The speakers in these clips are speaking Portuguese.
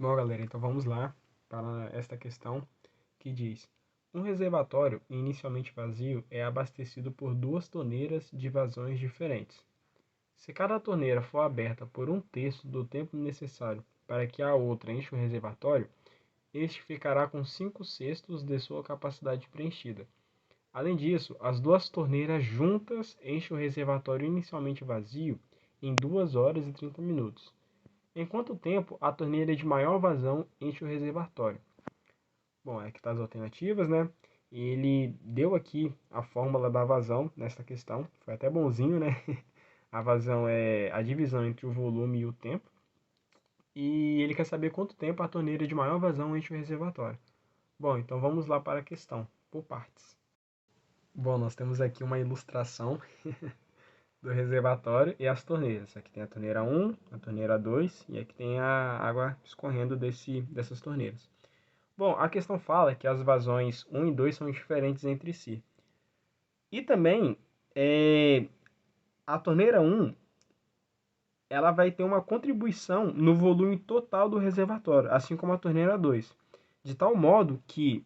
Bom, galera, então vamos lá para esta questão que diz: um reservatório inicialmente vazio é abastecido por duas torneiras de vazões diferentes. Se cada torneira for aberta por um terço do tempo necessário para que a outra encha o reservatório, este ficará com 5/6 de sua capacidade preenchida. Além disso, as duas torneiras juntas enchem o reservatório inicialmente vazio em 2 horas e 30 minutos. Em quanto tempo a torneira de maior vazão enche o reservatório? Bom, aqui está as alternativas, né? E ele deu aqui a fórmula da vazão nesta questão. Foi até bonzinho, né? A vazão é a divisão entre o volume e o tempo. E ele quer saber quanto tempo a torneira de maior vazão enche o reservatório. Bom, então vamos lá para a questão, por partes. Bom, nós temos aqui uma ilustração do reservatório e as torneiras. Aqui tem a torneira 1, a torneira 2 e aqui tem a água escorrendo dessas torneiras. Bom, a questão fala que as vazões 1 e 2 são diferentes entre si. E também, a torneira 1 ela vai ter uma contribuição no volume total do reservatório, assim como a torneira 2. De tal modo que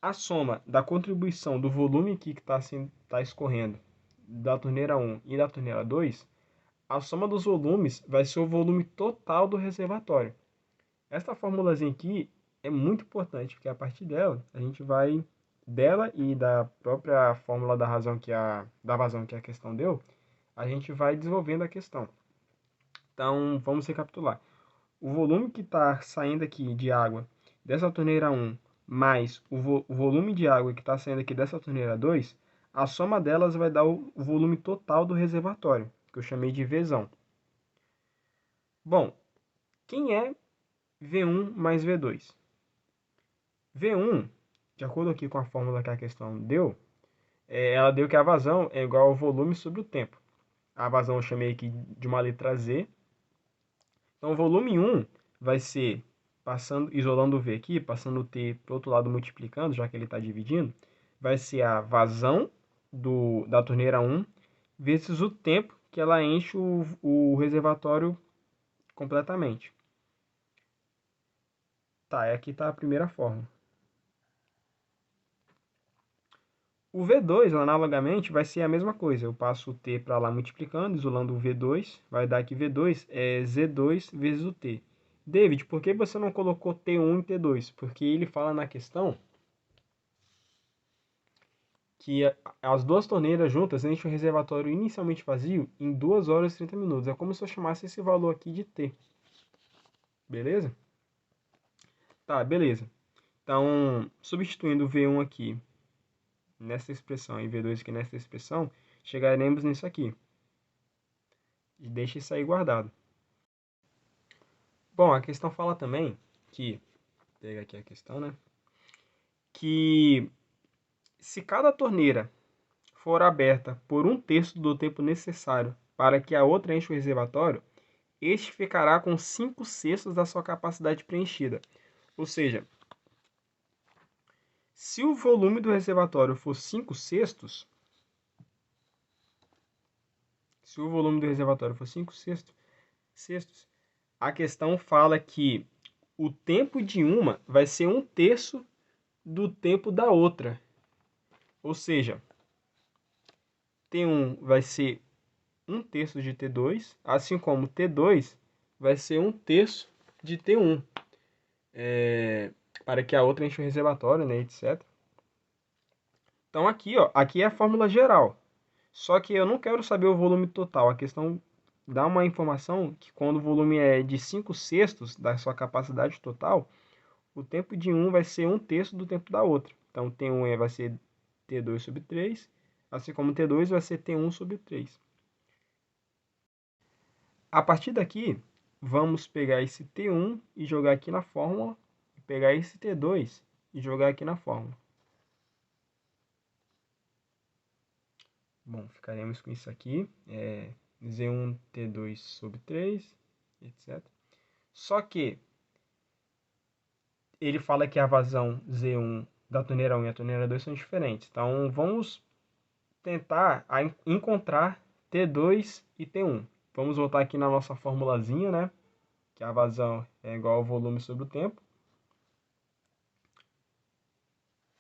a soma da contribuição do volume aqui que está escorrendo da torneira 1 e da torneira 2, a soma dos volumes vai ser o volume total do reservatório. Esta formulazinha aqui é muito importante, porque a partir dela, a gente vai, dela e da própria fórmula da vazão que a questão deu, a gente vai desenvolvendo a questão. Então, vamos recapitular. O volume que está saindo aqui de água dessa torneira 1, mais o volume de água que está saindo aqui dessa torneira 2, a soma delas vai dar o volume total do reservatório, que eu chamei de Vzão. Bom, quem é V1 mais V2? V1, de acordo aqui com a fórmula que a questão deu, ela deu que a vazão é igual ao volume sobre o tempo. A vazão eu chamei aqui de uma letra Z. Então, o volume 1 vai ser, isolando o V aqui, passando o T para o outro lado multiplicando, já que ele está dividindo, vai ser a vazão da torneira 1 vezes o tempo que ela enche o reservatório completamente. Tá, aqui está a primeira fórmula. O V2, analogamente, vai ser a mesma coisa. Eu passo o T para lá multiplicando, isolando o V2. Vai dar que V2 é Z2 vezes o T. David, por que você não colocou T1 e T2? Porque ele fala na questão que as duas torneiras juntas enchem o reservatório inicialmente vazio em 2 horas e 30 minutos. É como se eu chamasse esse valor aqui de T. Beleza? Tá, beleza. Então, substituindo o V1 aqui nessa expressão e V2 aqui nessa expressão, chegaremos nisso aqui. E deixe isso aí guardado. Bom, a questão fala também que, pega aqui a questão, né? Que se cada torneira for aberta por um terço do tempo necessário para que a outra encha o reservatório, este ficará com 5/6 da sua capacidade preenchida. Ou seja, se o volume do reservatório for 5/6, se o volume do reservatório for 5/6, a questão fala que o tempo de uma vai ser um terço do tempo da outra. Ou seja, T1 vai ser um terço de T2, assim como T2 vai ser um terço de T1, para que a outra encha o reservatório, né, etc. Então aqui, ó, aqui é a fórmula geral. Só que eu não quero saber o volume total. A questão dá uma informação que quando o volume é de 5/6 da sua capacidade total, o tempo de um vai ser um terço do tempo da outra. Então T1 vai ser T2 sobre 3, assim como T2 vai ser T1 sobre 3. A partir daqui, vamos pegar esse T1 e jogar aqui na fórmula, e pegar esse T2 e jogar aqui na fórmula. Bom, ficaremos com isso aqui, Z1 T2 sobre 3, etc. Só que ele fala que a vazão Z1 da torneira 1 e a torneira 2 são diferentes. Então, vamos tentar encontrar T2 e T1. Vamos voltar aqui na nossa formulazinha, né? que a vazão é igual ao volume sobre o tempo.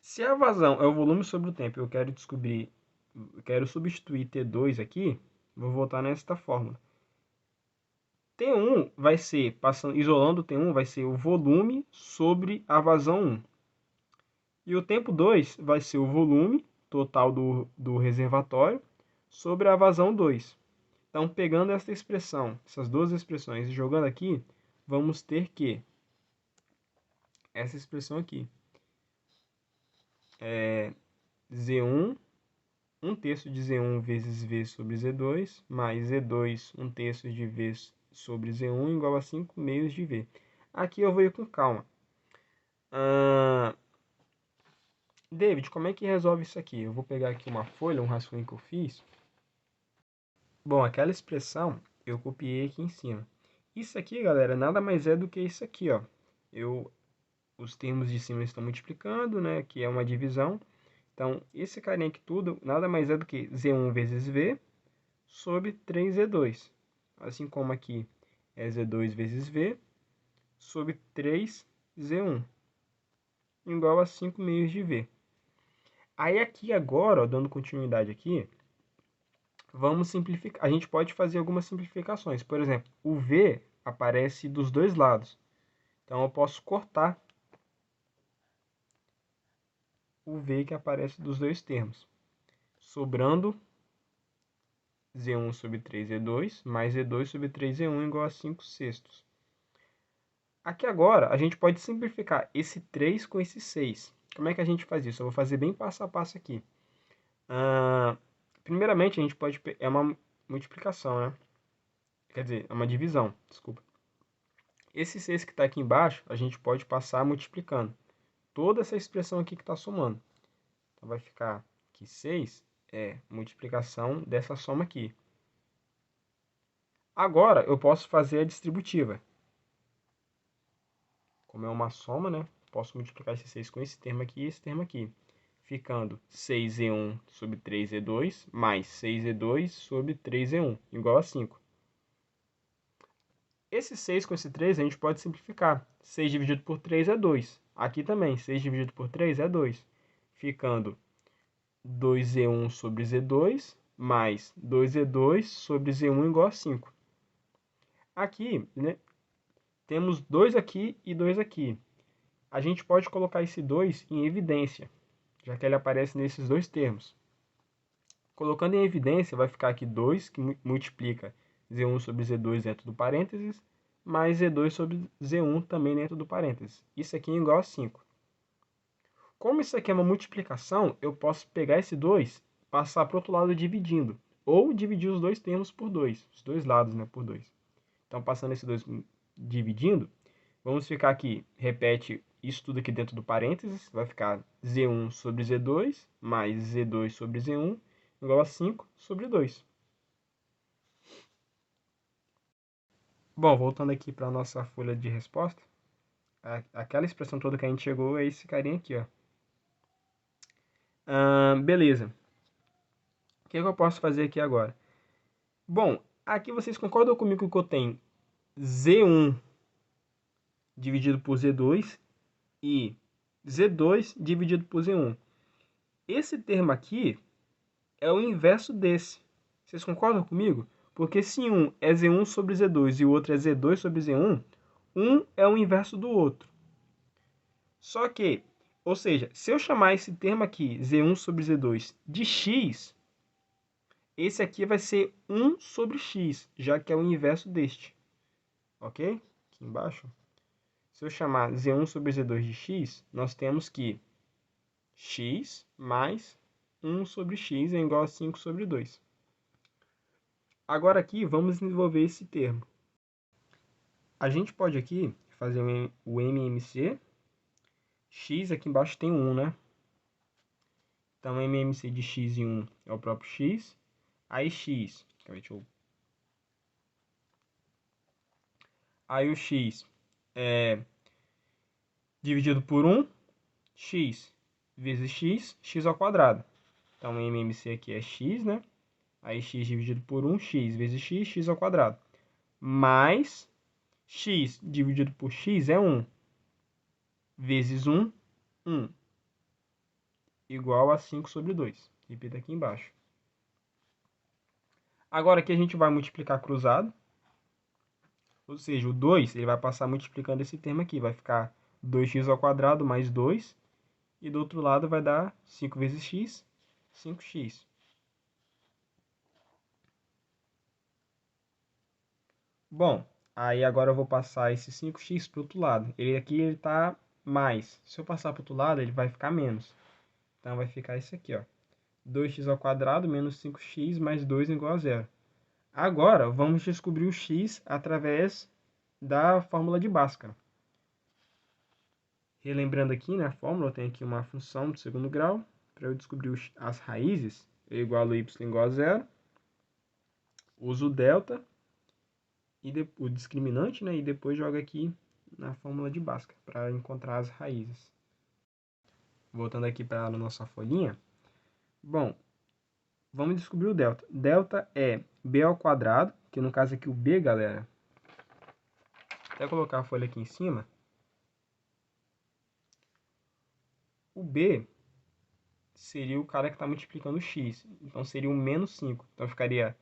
Se a vazão é o volume sobre o tempo, eu quero substituir T2 aqui, vou voltar nesta fórmula. T1 vai ser, isolando o T1, vai ser o volume sobre a vazão 1. E o tempo 2 vai ser o volume total do reservatório sobre a vazão 2. Então, pegando essa expressão, essas duas expressões e jogando aqui, vamos ter que essa expressão aqui é Z1, 1/3 de Z1 vezes V sobre Z2, mais Z2, 1/3 de V sobre Z1, igual a 5/2 de V. Aqui eu vou ir com calma. David, como é que resolve isso aqui? Eu vou pegar aqui uma folha, um rascunho que eu fiz. Bom, aquela expressão eu copiei aqui em cima. Isso aqui, galera, nada mais é do que isso aqui, ó. Os termos de cima estão multiplicando, né, que é uma divisão. Então, esse carinha aqui tudo nada mais é do que Z1 vezes V sobre 3Z2. Assim como aqui é Z2 vezes V sobre 3Z1, igual a 5/2 de V. Aí aqui agora, ó, dando continuidade aqui, vamos simplificar. A gente pode fazer algumas simplificações. Por exemplo, o V aparece dos dois lados. Então, eu posso cortar o V que aparece dos dois termos, sobrando Z1 sobre 3Z2 mais Z2 sobre 3Z1 igual a 5/6. Aqui agora, a gente pode simplificar esse 3 com esse 6. Como é que a gente faz isso? Eu vou fazer bem passo a passo aqui. Primeiramente, a gente pode... É uma multiplicação, né? Quer dizer, é uma divisão, desculpa. Esse 6 que está aqui embaixo, a gente pode passar multiplicando. Toda essa expressão aqui que está somando. Então, vai ficar que 6 é multiplicação dessa soma aqui. Agora, eu posso fazer a distributiva. Como é uma soma, né? Posso multiplicar esse 6 com esse termo aqui e esse termo aqui. Ficando 6Z1 sobre 3Z2 mais 6Z2 sobre 3Z1, igual a 5. Esse 6 com esse 3 a gente pode simplificar. 6 dividido por 3 é 2. Aqui também, 6 dividido por 3 é 2. Ficando 2Z1 sobre Z2 mais 2Z2 sobre Z1 igual a 5. Aqui, né, temos 2 aqui e 2 aqui. A gente pode colocar esse 2 em evidência, já que ele aparece nesses dois termos. Colocando em evidência, vai ficar aqui 2, que multiplica Z1 sobre Z2 dentro do parênteses, mais Z2 sobre Z1 também dentro do parênteses. Isso aqui é igual a 5. Como isso aqui é uma multiplicação, eu posso pegar esse 2 e passar para o outro lado dividindo. Ou dividir os dois termos por 2, os dois lados, né, por 2. Então, passando esse 2 dividindo, vamos ficar aqui, repete isso tudo aqui dentro do parênteses, vai ficar Z1 sobre Z2 mais Z2 sobre Z1 igual a 5 sobre 2. Bom, voltando aqui para a nossa folha de resposta, aquela expressão toda que a gente chegou é esse carinha aqui, ó. Beleza. O que eu posso fazer aqui agora? Bom, aqui vocês concordam comigo que eu tenho Z1 dividido por Z2 e Z2 dividido por Z1. Esse termo aqui é o inverso desse. Vocês concordam comigo? Porque se um é Z1 sobre Z2 e o outro é Z2 sobre Z1, um é o inverso do outro. Só que, ou seja, se eu chamar esse termo aqui, Z1 sobre Z2, de x, esse aqui vai ser 1 sobre x, já que é o inverso deste. Ok? Aqui embaixo. Se eu chamar Z1 sobre Z2 de x, nós temos que x mais 1 sobre x é igual a 5 sobre 2. Agora aqui, vamos desenvolver esse termo. A gente pode aqui fazer o MMC. X aqui embaixo tem 1, né? Então, MMC de x e 1 é o próprio x. Aí, x... Aí, o x é dividido por 1, x vezes x, x ao quadrado. Então, o MMC aqui é x, né? Aí, x dividido por 1, x vezes x, x ao quadrado. Mais X dividido por x é 1. Vezes 1, 1. Igual a 5 sobre 2. Repita aqui embaixo. Agora aqui a gente vai multiplicar cruzado. Ou seja, o 2 ele vai passar multiplicando esse termo aqui. Vai ficar 2x ao quadrado mais 2. E do outro lado vai dar 5 vezes x, 5x. Bom, aí agora eu vou passar esse 5x para o outro lado. Ele aqui está mais. Se eu passar para o outro lado, ele vai ficar menos. Então vai ficar isso aqui, ó. 2x ao quadrado menos 5x mais 2 igual a zero. Agora, vamos descobrir o x através da fórmula de Bhaskara. Relembrando aqui, na fórmula, eu tenho aqui uma função do segundo grau. Para eu descobrir as raízes, eu igualo y igual a zero. Uso o delta, o discriminante, né? E depois jogo aqui na fórmula de Bhaskara para encontrar as raízes. Voltando aqui para a nossa folhinha. Bom, vamos descobrir o delta. Delta é b ao quadrado, que no caso aqui o b, galera. Até colocar a folha aqui em cima. O b seria o cara que está multiplicando o x. Então seria o menos 5. Então ficaria,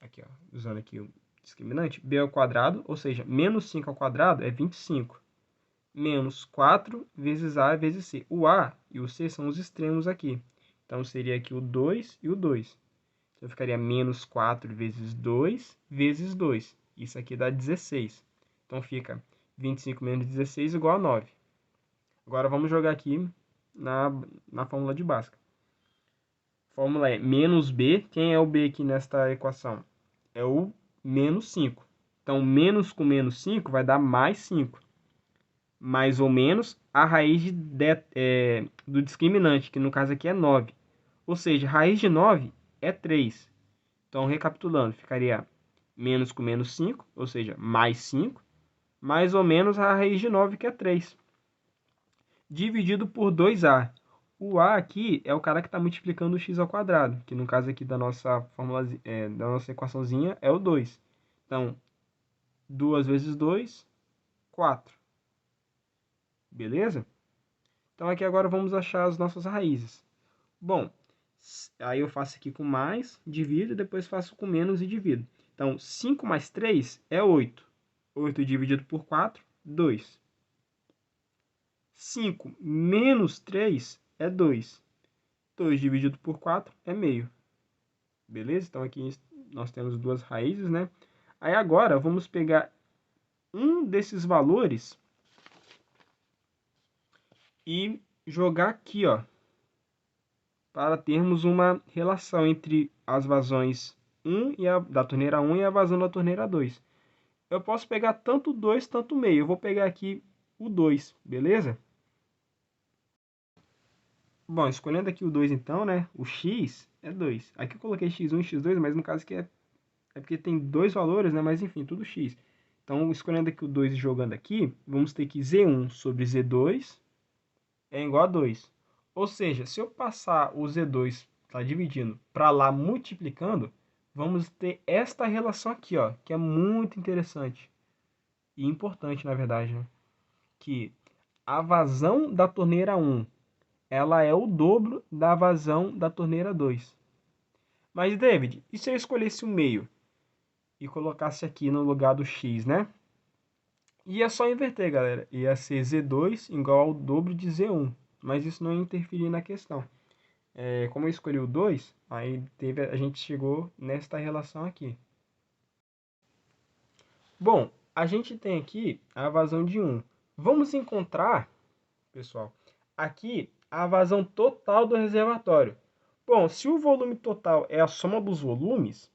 aqui, ó, usando aqui o discriminante, b ao quadrado, ou seja, menos 5 ao quadrado é 25. Menos 4 vezes a vezes c. O a e o c são os extremos aqui. Então seria aqui o 2 e o 2. Então ficaria menos 4 vezes 2 vezes 2. Isso aqui dá 16. Então fica 25 menos 16 igual a 9. Agora vamos jogar aqui na fórmula de Bhaskara. A fórmula é menos b. Quem é o b aqui nesta equação? É o menos 5. Então, menos com menos 5 vai dar mais 5. Mais ou menos a raiz do discriminante, que no caso aqui é 9. Ou seja, raiz de 9 é 3. Então, recapitulando, ficaria menos com menos 5, ou seja, mais 5, mais ou menos a raiz de 9, que é 3. Dividido por 2a. O a aqui é o cara que está multiplicando o x ao quadrado, que no caso aqui da nossa fórmula, da nossa equaçãozinha é o 2. Então, 2 vezes 2, 4. Beleza? Então, aqui agora vamos achar as nossas raízes. Bom, aí eu faço aqui com mais, divido, depois faço com menos e divido. Então, 5 mais 3 é 8. 8 dividido por 4, 2. 5 menos 3 é 2. 2 dividido por 4 é meio. Beleza? Então, aqui nós temos duas raízes, né? Aí, agora, vamos pegar um desses valores e jogar aqui, ó, para termos uma relação entre as vazões 1 da torneira 1 e a vazão da torneira 2. Eu posso pegar tanto 2, tanto meio. Eu vou pegar aqui o 2, beleza? Bom, escolhendo aqui o 2 então, né? O x é 2. Aqui eu coloquei x1 e x2, mas no caso aqui é porque tem dois valores, né? Mas enfim, tudo x. Então, escolhendo aqui o 2 e jogando aqui, vamos ter que z1 sobre z2 é igual a 2. Ou seja, se eu passar o z2, tá dividindo, para lá multiplicando, vamos ter esta relação aqui, ó, que é muito interessante e importante, na verdade, né? Que a vazão da torneira 1, ela é o dobro da vazão da torneira 2. Mas, David, e se eu escolhesse o meio e colocasse aqui no lugar do x, né? Ia só inverter, galera. Ia ser z2 igual ao dobro de z1. Mas isso não ia interferir na questão. Como eu escolhi o 2, aí a gente chegou nesta relação aqui. Bom, a gente tem aqui a vazão de 1. Vamos encontrar, pessoal, aqui a vazão total do reservatório. Bom, se o volume total é a soma dos volumes,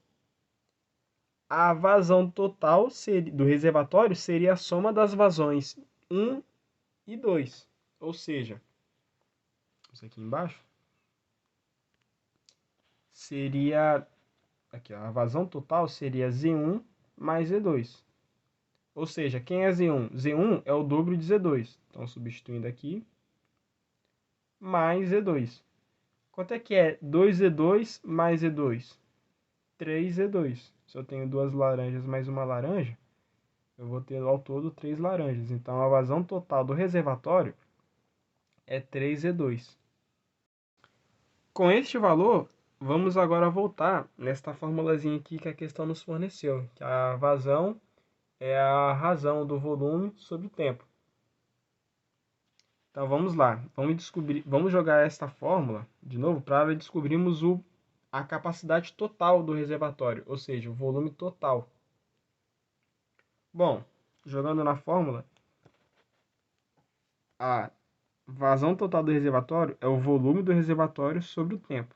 a vazão total do reservatório seria a soma das vazões 1 e 2. Ou seja, isso aqui embaixo seria, aqui, ó, a vazão total seria Z1 mais Z2. Ou seja, quem é Z1? Z1 é o dobro de Z2. Então, substituindo aqui, mais Z2. Quanto é que é 2Z2 mais Z2? 3Z2. Se eu tenho duas laranjas mais uma laranja, eu vou ter ao todo 3 laranjas. Então, a vazão total do reservatório é 3E2. Com este valor, vamos agora voltar nesta formulazinha aqui que a questão nos forneceu, que a vazão é a razão do volume sobre o tempo. Então vamos lá, vamos jogar esta fórmula de novo para descobrirmos a capacidade total do reservatório, ou seja, o volume total. Bom, jogando na fórmula, a vazão total do reservatório é o volume do reservatório sobre o tempo.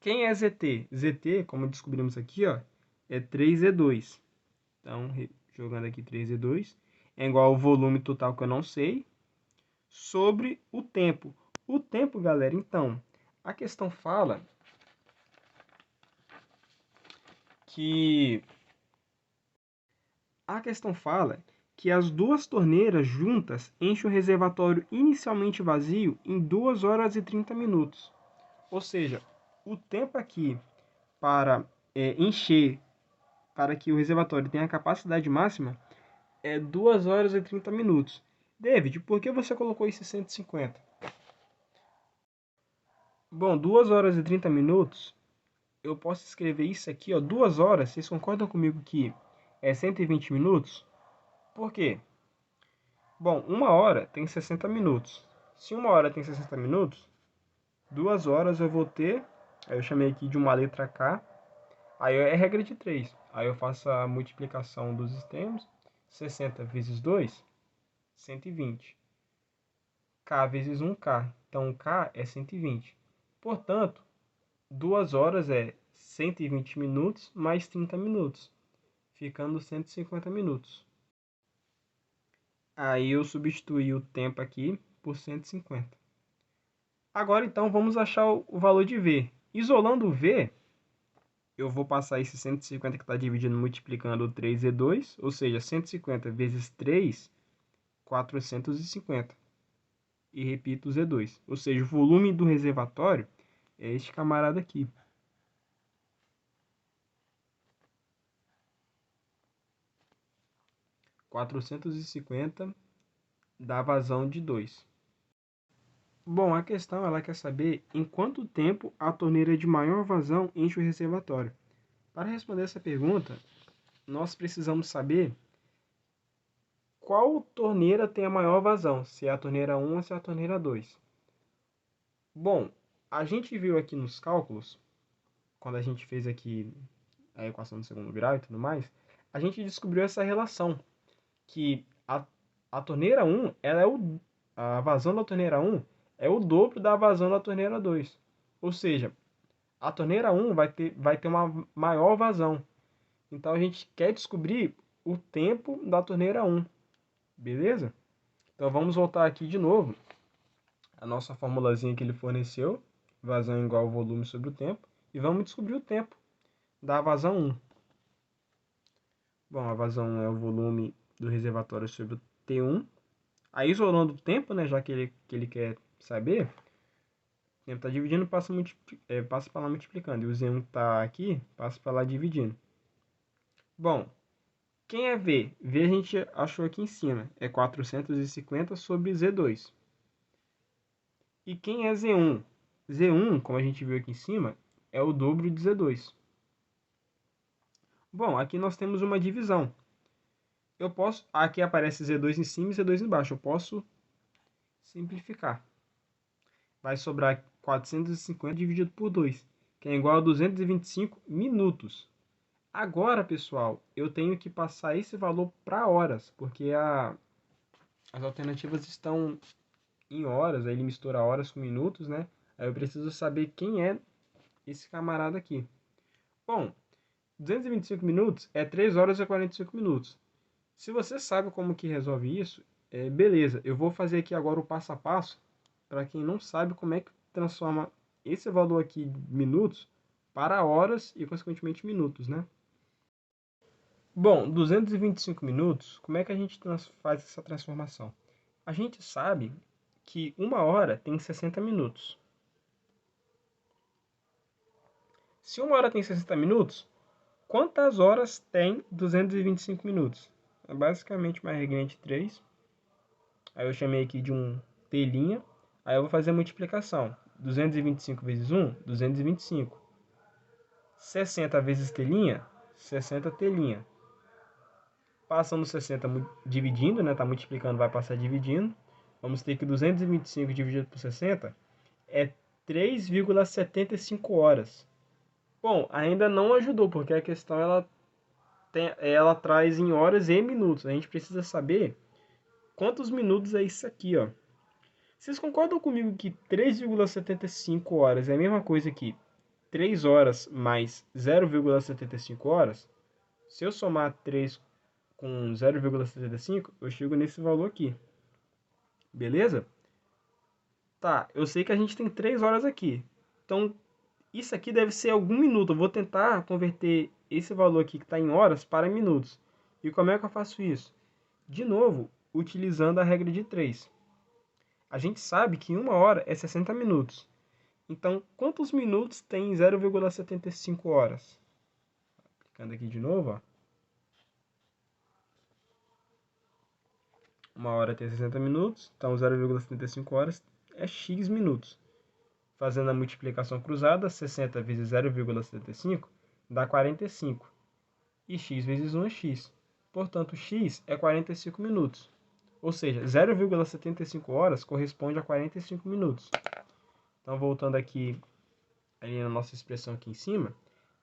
Quem é ZT? ZT, como descobrimos aqui, ó, é 3E2. Então, jogando aqui 3E2, é igual ao volume total que eu não sei, sobre o tempo. O tempo, galera, então, a questão fala que as duas torneiras juntas enchem o reservatório inicialmente vazio em 2 horas e 30 minutos. Ou seja, o tempo aqui para encher, para que o reservatório tenha a capacidade máxima, é 2 horas e 30 minutos. David, por que você colocou esse 150? Bom, 2 horas e 30 minutos, eu posso escrever isso aqui, ó, 2 horas, vocês concordam comigo que é 120 minutos? Por quê? Bom, 1 hora tem 60 minutos. Se 1 hora tem 60 minutos, 2 horas eu vou ter, aí eu chamei aqui de uma letra K, aí é regra de 3. Aí eu faço a multiplicação dos extremos, 60 vezes 2, 120. K vezes 1K, então K é 120. Portanto, 2 horas é 120 minutos mais 30 minutos, ficando 150 minutos. Aí eu substituí o tempo aqui por 150. Agora então vamos achar o valor de V. Isolando o V, eu vou passar esse 150 que está dividindo multiplicando 3E2, ou seja, 150 vezes 3, 450. E repito o Z2, ou seja, o volume do reservatório é este camarada aqui. (450) dá vazão de 2. Bom, a questão ela quer saber em quanto tempo a torneira de maior vazão enche o reservatório. Para responder essa pergunta, nós precisamos saber qual torneira tem a maior vazão, se é a torneira 1 ou se é a torneira 2. Bom, a gente viu aqui nos cálculos, quando a gente fez aqui a equação do segundo grau e tudo mais, a gente descobriu essa relação, que a torneira 1, a vazão da torneira 1 é o dobro da vazão da torneira 2. Ou seja, a torneira 1 vai ter uma maior vazão. Então a gente quer descobrir o tempo da torneira 1. Beleza? Então vamos voltar aqui de novo. A nossa formulazinha que ele forneceu. Vazão igual ao volume sobre o tempo. E vamos descobrir o tempo da vazão 1. Bom, a vazão 1 é o volume do reservatório sobre o T1. Aí isolando o tempo, né, já que ele quer saber, o tempo está dividindo, passa para lá multiplicando. E o Z1 está aqui, passa para lá dividindo. Bom, quem é V? V a gente achou aqui em cima. É 450 sobre Z2. E quem é Z1? Z1, como a gente viu aqui em cima, é o dobro de Z2. Bom, aqui nós temos uma divisão. Aqui aparece Z2 em cima e Z2 embaixo. Eu posso simplificar. Vai sobrar 450 dividido por 2, que é igual a 225 minutos. Agora, pessoal, eu tenho que passar esse valor para horas, porque as alternativas estão em horas, aí ele mistura horas com minutos, né? Aí eu preciso saber quem é esse camarada aqui. Bom, 225 minutos é 3 horas e 45 minutos. Se você sabe como que resolve isso, beleza. Eu vou fazer aqui agora o passo a passo, para quem não sabe como é que transforma esse valor aqui de minutos para horas e, consequentemente, minutos, né? Bom, 225 minutos, como é que a gente faz essa transformação? A gente sabe que 1 hora tem 60 minutos. Se 1 hora tem 60 minutos, quantas horas tem 225 minutos? É basicamente uma regrinha de 3. Aí eu chamei aqui de um telinha. Aí eu vou fazer a multiplicação. 225 vezes 1, 225. 60 vezes telinha, 60 telinha. Passando 60 dividindo, né? Tá multiplicando, vai passar dividindo. Vamos ter que 225 dividido por 60 é 3,75 horas. Bom, ainda não ajudou, porque a questão ela traz em horas e minutos. A gente precisa saber quantos minutos é isso aqui, ó. Vocês concordam comigo que 3,75 horas é a mesma coisa que 3 horas mais 0,75 horas? Se eu somar 3 com 0,75, eu chego nesse valor aqui. Beleza? Tá, eu sei que a gente tem 3 horas aqui. Então, isso aqui deve ser algum minuto. Eu vou tentar converter esse valor aqui que está em horas para minutos. E como é que eu faço isso? De novo, utilizando a regra de 3. A gente sabe que 1 hora é 60 minutos. Então, quantos minutos tem 0,75 horas? Clicando aqui de novo, ó. 1 hora tem 60 minutos, então 0,75 horas é x minutos. Fazendo a multiplicação cruzada, 60 vezes 0,75 dá 45. E x vezes 1 é x. Portanto, x é 45 minutos. Ou seja, 0,75 horas corresponde a 45 minutos. Então, voltando aqui ali na nossa expressão aqui em cima,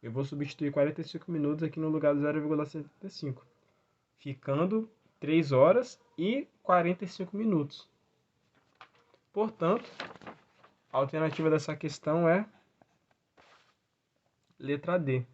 eu vou substituir 45 minutos aqui no lugar do 0,75, ficando 3 horas e 45 minutos. Portanto, a alternativa dessa questão é letra D.